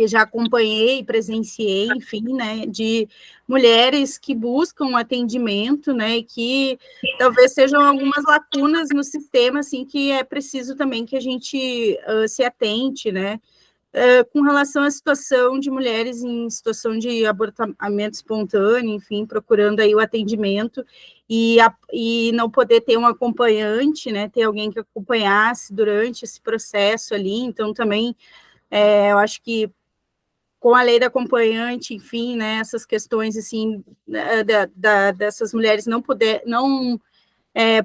já acompanhei, presenciei, enfim, né, de mulheres que buscam atendimento, né, e que talvez sejam algumas lacunas no sistema, assim, que é preciso também que a gente se atente, né, com relação à situação de mulheres em situação de abortamento espontâneo, enfim, procurando aí o atendimento e não poder ter um acompanhante, né, ter alguém que acompanhasse durante esse processo ali, então também eu acho que com a lei da acompanhante, enfim, né, essas questões, assim, dessas mulheres não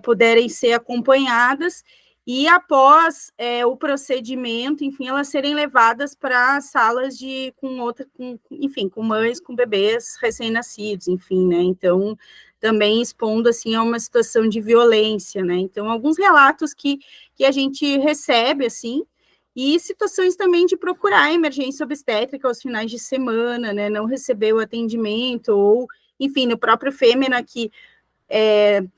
puderem ser acompanhadas, e após o procedimento, enfim, elas serem levadas para salas com mães, com bebês recém-nascidos, enfim, né, então, também expondo, assim, a uma situação de violência, né, então, alguns relatos que a gente recebe, assim, e situações também de procurar emergência obstétrica aos finais de semana, né, não receber o atendimento, ou, enfim, no próprio Fêmea, que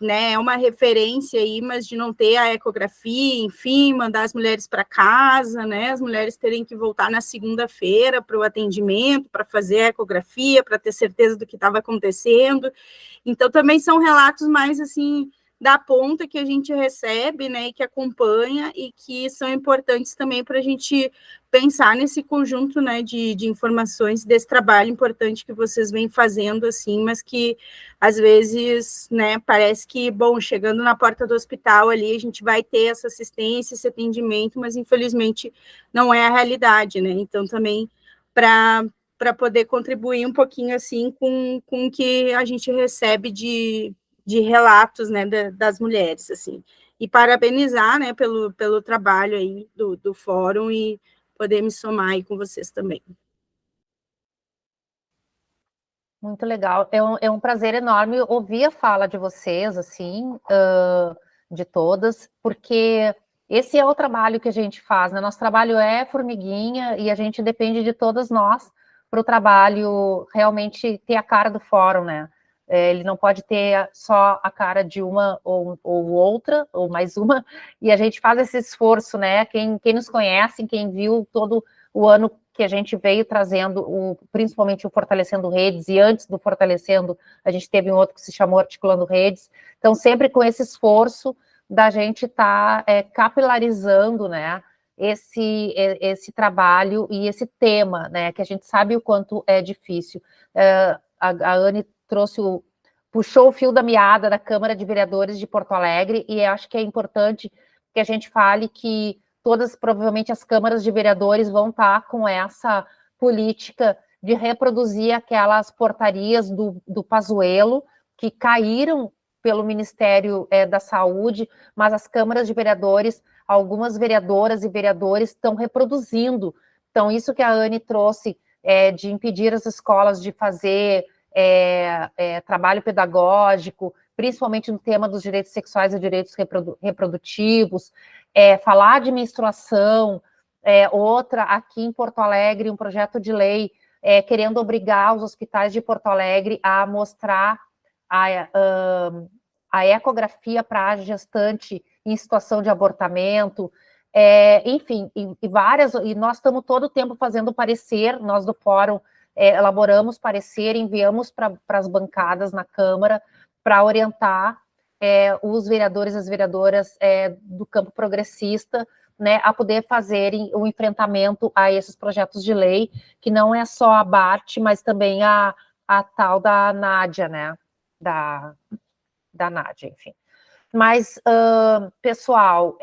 né, é uma referência aí, mas de não ter a ecografia, enfim, mandar as mulheres para casa, né, as mulheres terem que voltar na segunda-feira para o atendimento, para fazer a ecografia, para ter certeza do que estava acontecendo. Então, também são relatos mais, assim, da ponta que a gente recebe, né, e que acompanha, e que são importantes também para a gente pensar nesse conjunto, né, de informações desse trabalho importante que vocês vêm fazendo, assim, mas que, às vezes, né, parece que, bom, chegando na porta do hospital ali, a gente vai ter essa assistência, esse atendimento, mas, infelizmente, não é a realidade, né, então, também, para poder contribuir um pouquinho, assim, com o que a gente recebe de relatos, né, das mulheres, assim, e parabenizar, né, pelo trabalho aí do fórum e poder me somar aí com vocês também. Muito legal. É um prazer enorme ouvir a fala de vocês, assim, de todas, porque esse é o trabalho que a gente faz, né? Nosso trabalho é formiguinha e a gente depende de todas nós para o trabalho realmente ter a cara do fórum, né? Ele não pode ter só a cara de uma ou outra, ou mais uma, e a gente faz esse esforço, né? Quem nos conhece, quem viu todo o ano que a gente veio trazendo, principalmente o Fortalecendo Redes, e antes do Fortalecendo, a gente teve um outro que se chamou Articulando Redes, então sempre com esse esforço da gente estar capilarizando, né, esse trabalho e esse tema, né, que a gente sabe o quanto é difícil. A Anne puxou o fio da meada da Câmara de Vereadores de Porto Alegre, e acho que é importante que a gente fale que provavelmente as câmaras de vereadores vão estar com essa política de reproduzir aquelas portarias do Pazuello, que caíram pelo Ministério da Saúde, mas as câmaras de vereadores, algumas vereadoras e vereadores estão reproduzindo. Então, isso que a Anne trouxe, de impedir as escolas de fazer trabalho pedagógico, principalmente no tema dos direitos sexuais e direitos reprodutivos, falar de menstruação, outra aqui em Porto Alegre, um projeto de lei querendo obrigar os hospitais de Porto Alegre a mostrar a ecografia para a gestante em situação de abortamento, enfim, e nós estamos todo o tempo fazendo parecer, nós do Fórum elaboramos parecer, enviamos para as bancadas na Câmara para orientar os vereadores e as vereadoras do campo progressista, né, a poder fazerem o enfrentamento a esses projetos de lei, que não é só a BART, mas também a tal da Nádia, né, da Nádia, enfim. Mas, pessoal,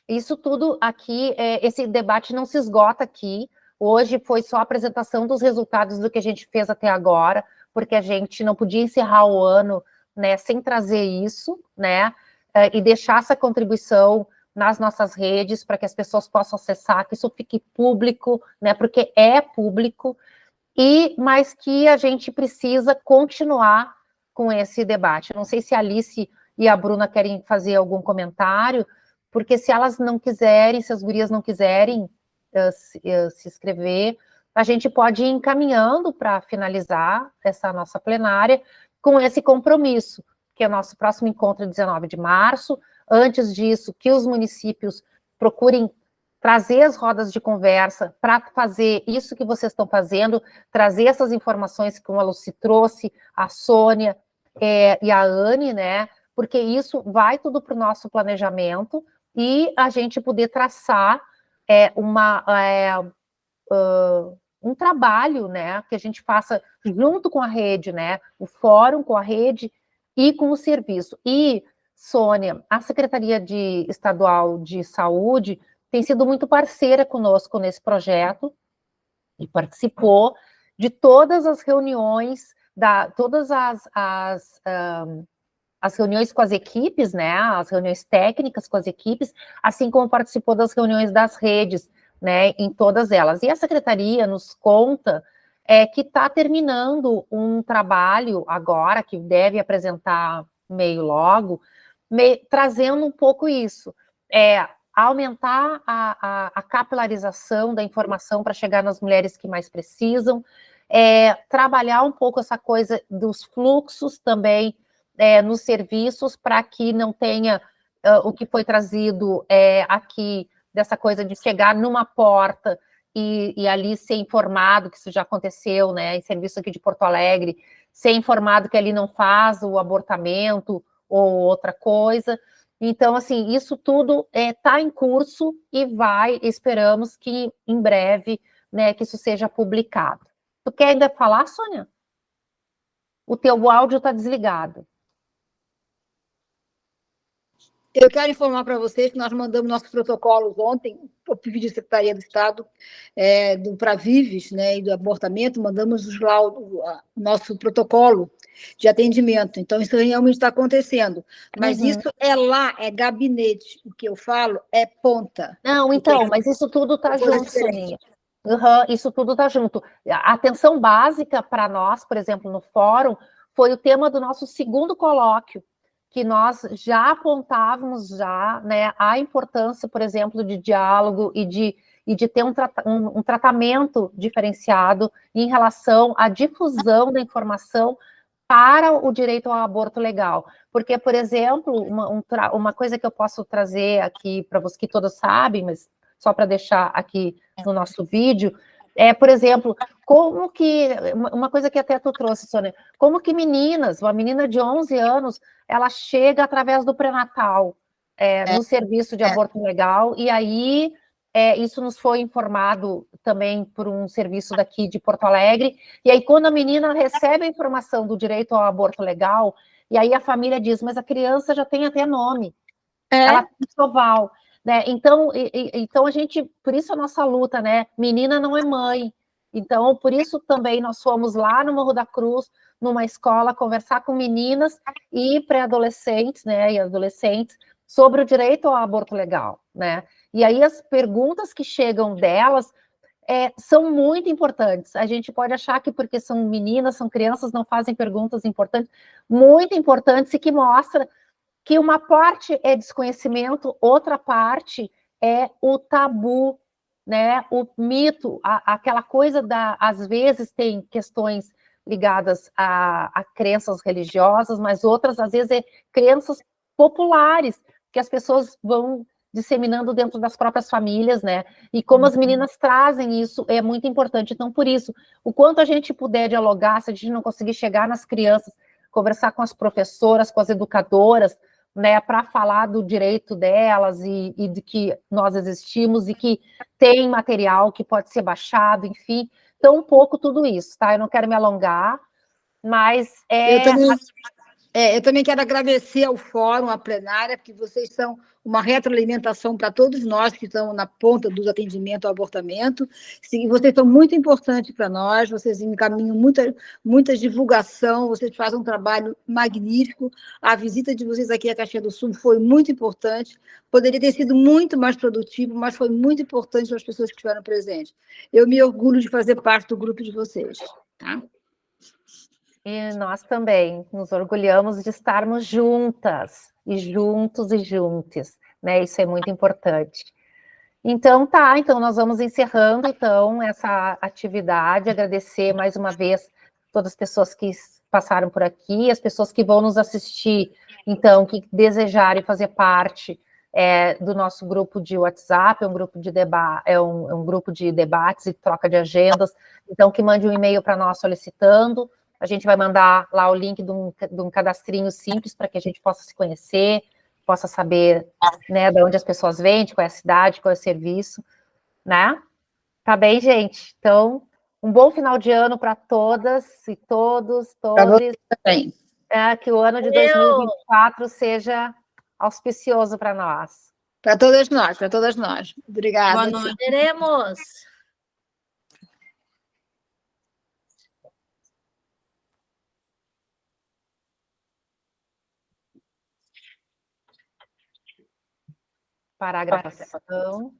isso tudo aqui, esse debate não se esgota aqui. Hoje foi só a apresentação dos resultados do que a gente fez até agora, porque a gente não podia encerrar o ano, né, sem trazer isso, né, e deixar essa contribuição nas nossas redes para que as pessoas possam acessar, que isso fique público, né, porque é público. mas que a gente precisa continuar com esse debate. Não sei se a Alice e a Bruna querem fazer algum comentário, porque se elas não quiserem, se as gurias não quiserem se inscrever, a gente pode ir encaminhando para finalizar essa nossa plenária com esse compromisso, que é o nosso próximo encontro 19 de março. Antes disso, que os municípios procurem trazer as rodas de conversa para fazer isso que vocês estão fazendo, trazer essas informações que a Lucy trouxe, a Sônia e a Anne, né? Porque isso vai tudo para o nosso planejamento e a gente poder traçar um trabalho, né, que a gente faça junto com a rede, né, o fórum com a rede e com o serviço. E, Sônia, a Secretaria Estadual de Saúde tem sido muito parceira conosco nesse projeto e participou de todas as reuniões, todas as reuniões com as equipes, né, as reuniões técnicas com as equipes, assim como participou das reuniões das redes, né, em todas elas. E a Secretaria nos conta que está terminando um trabalho agora, que deve apresentar meio logo, trazendo um pouco isso, aumentar a capilarização da informação para chegar nas mulheres que mais precisam, trabalhar um pouco essa coisa dos fluxos também nos serviços, para que não tenha o que foi trazido aqui, dessa coisa de chegar numa porta e ali ser informado, que isso já aconteceu, né, em serviço aqui de Porto Alegre, ser informado que ali não faz o abortamento ou outra coisa. Então, assim, isso tudo está em curso e esperamos que em breve, né, que isso seja publicado. Tu quer ainda falar, Sônia? O teu áudio está desligado. Eu quero informar para vocês que nós mandamos nossos protocolos ontem, eu pedi à Secretaria do Estado, do Pravives, né, e do abortamento, mandamos o nosso protocolo de atendimento. Então, isso realmente está acontecendo. Mas isso é gabinete. O que eu falo é ponta. Não, então, mas isso tudo está junto, Soninha. Isso tudo está junto. A atenção básica para nós, por exemplo, no fórum, foi o tema do nosso segundo colóquio, que nós já apontávamos né, a importância, por exemplo, de diálogo e de ter um tratamento diferenciado em relação à difusão da informação para o direito ao aborto legal. Porque, por exemplo, uma coisa que eu posso trazer aqui para vocês, que todos sabem, mas só para deixar aqui no nosso vídeo, por exemplo, como que, uma coisa que até tu trouxe, Sônia, como que uma menina de 11 anos, ela chega através do pré-natal no serviço de aborto legal, e aí isso nos foi informado também por um serviço daqui de Porto Alegre, e aí quando a menina recebe a informação do direito ao aborto legal, e aí a família diz, mas a criança já tem até nome, ela tem Soval. Né? Então, a gente, por isso a nossa luta, né? Menina não é mãe. Então, por isso também nós fomos lá no Morro da Cruz, numa escola, conversar com meninas e pré-adolescentes, né? E adolescentes sobre o direito ao aborto legal, né? E aí as perguntas que chegam delas são muito importantes. A gente pode achar que porque são meninas, são crianças, não fazem perguntas importantes, muito importantes, e que mostra que uma parte é desconhecimento, outra parte é o tabu, né? O mito, aquela coisa às vezes tem questões ligadas a crenças religiosas, mas outras, às vezes, crenças populares, que as pessoas vão disseminando dentro das próprias famílias, né? E como as meninas trazem isso, é muito importante. Então, por isso, o quanto a gente puder dialogar, se a gente não conseguir chegar nas crianças, conversar com as professoras, com as educadoras, né, para falar do direito delas e de que nós existimos e que tem material que pode ser baixado, enfim. Então, um pouco tudo isso, tá? Eu não quero me alongar, mas Eu também quero agradecer ao Fórum, à plenária, porque vocês são uma retroalimentação para todos nós que estamos na ponta do atendimento ao abortamento. Sim, vocês são muito importantes para nós, vocês encaminham muita divulgação, vocês fazem um trabalho magnífico. A visita de vocês aqui a Caxias do Sul foi muito importante, poderia ter sido muito mais produtivo, mas foi muito importante para as pessoas que estiveram presentes. Eu me orgulho de fazer parte do grupo de vocês. Tá? E nós também nos orgulhamos de estarmos juntas, e juntos e juntas, né? Isso é muito importante. Então, então nós vamos encerrando, então, essa atividade, agradecer mais uma vez todas as pessoas que passaram por aqui, as pessoas que vão nos assistir, então, que desejarem fazer parte do nosso grupo de WhatsApp, é um grupo de um grupo de debates e troca de agendas, então, que mande um e-mail para nós solicitando. A gente vai mandar lá o link de um cadastrinho simples para que a gente possa se conhecer, possa saber, né, de onde as pessoas vêm, de qual é a cidade, qual é o serviço, né? Tá bem, gente? Então, um bom final de ano para todas e todos, todos. Que o ano de 2024 seja auspicioso para nós. Para todas nós, para todas nós. Obrigada. Boa noite. Teremos. Para a gravação.